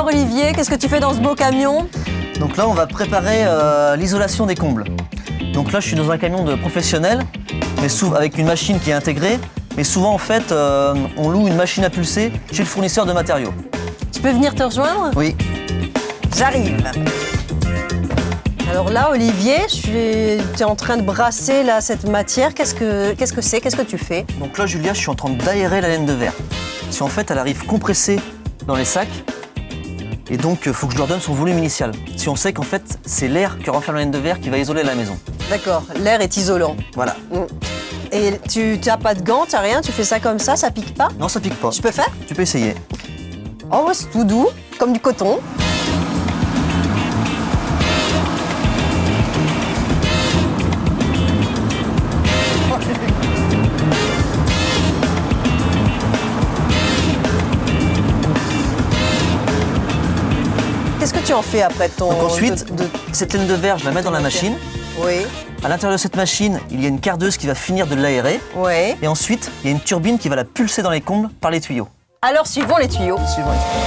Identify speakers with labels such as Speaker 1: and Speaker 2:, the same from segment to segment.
Speaker 1: Alors Olivier, qu'est-ce que tu fais dans ce beau camion?
Speaker 2: Donc là, on va préparer l'isolation des combles. Donc là, je suis dans un camion de professionnel, mais avec une machine qui est intégrée. Mais souvent, en fait, on loue une machine à pulser chez le fournisseur de matériaux.
Speaker 1: Je peux venir te rejoindre?
Speaker 2: Oui.
Speaker 1: J'arrive. Alors là, Olivier, tu es en train de brasser là, cette matière. Qu'est-ce que c'est? Qu'est-ce que tu fais?
Speaker 2: Donc là, Julia, je suis en train d'aérer la laine de verre. Si en fait, elle arrive compressée dans les sacs, et donc il faut que je leur donne son volume initial. Si on sait qu'en fait, c'est l'air que renferme la laine de verre qui va isoler la maison.
Speaker 1: D'accord, l'air est isolant.
Speaker 2: Voilà.
Speaker 1: Et tu n'as pas de gants, tu n'as rien, tu fais ça comme ça pique pas?
Speaker 2: Non, ça pique pas.
Speaker 1: Je peux faire?
Speaker 2: Tu peux essayer.
Speaker 1: Oh, ouais, c'est tout doux, comme du coton. Qu'est-ce que tu en fais après ton...
Speaker 2: Donc ensuite, cette laine de verre, je la mets dans la machine.
Speaker 1: Oui.
Speaker 2: À l'intérieur de cette machine, il y a une cardeuse qui va finir de l'aérer.
Speaker 1: Oui.
Speaker 2: Et ensuite, il y a une turbine qui va la pulser dans les combles par les tuyaux.
Speaker 1: Alors, suivons les tuyaux.
Speaker 2: Suivons les tuyaux.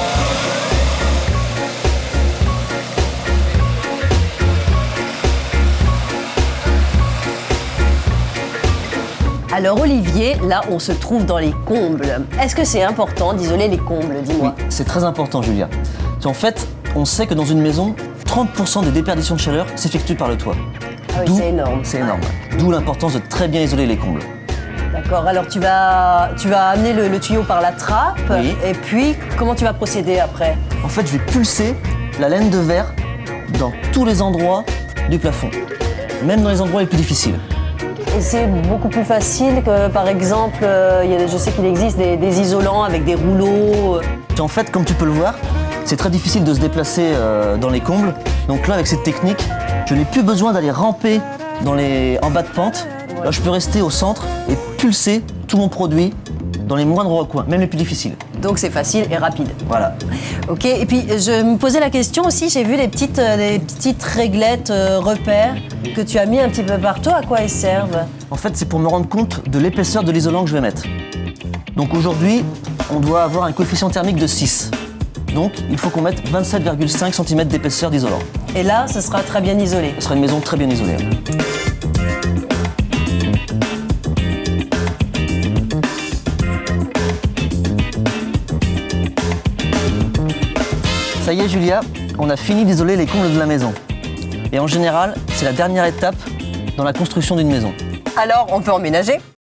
Speaker 1: Alors Olivier, là on se trouve dans les combles. Est-ce que c'est important d'isoler les combles, dis-moi?
Speaker 2: Oui, c'est très important, Julia. En fait, on sait que dans une maison, 30% des déperditions de chaleur s'effectuent par le toit.
Speaker 1: Ah oui, c'est énorme.
Speaker 2: C'est énorme. D'où l'importance de très bien isoler les combles.
Speaker 1: D'accord, alors tu vas amener le tuyau par la trappe,
Speaker 2: oui.
Speaker 1: Et puis comment tu vas procéder après?
Speaker 2: En fait, je vais pulser la laine de verre dans tous les endroits du plafond, même dans les endroits les plus difficiles.
Speaker 1: Et c'est beaucoup plus facile que, par exemple, je sais qu'il existe des isolants avec des rouleaux.
Speaker 2: En fait, comme tu peux le voir, c'est très difficile de se déplacer dans les combles. Donc là, avec cette technique, je n'ai plus besoin d'aller ramper en bas de pente. Là, je peux rester au centre et pulser tout mon produit dans les moindres recoins, même les plus difficiles.
Speaker 1: Donc c'est facile et rapide.
Speaker 2: Voilà.
Speaker 1: Ok, et puis je me posais la question aussi, j'ai vu des petites réglettes repères que tu as mis un petit peu partout. À quoi elles servent?
Speaker 2: En fait, c'est pour me rendre compte de l'épaisseur de l'isolant que je vais mettre. Donc aujourd'hui, on doit avoir un coefficient thermique de 6. Donc il faut qu'on mette 27,5 cm d'épaisseur d'isolant.
Speaker 1: Et là, ce sera très bien isolé.
Speaker 2: Ce sera une maison très bien isolée. Ça y est, Julia, on a fini d'isoler les combles de la maison. Et en général, c'est la dernière étape dans la construction d'une maison.
Speaker 1: Alors, on peut emménager?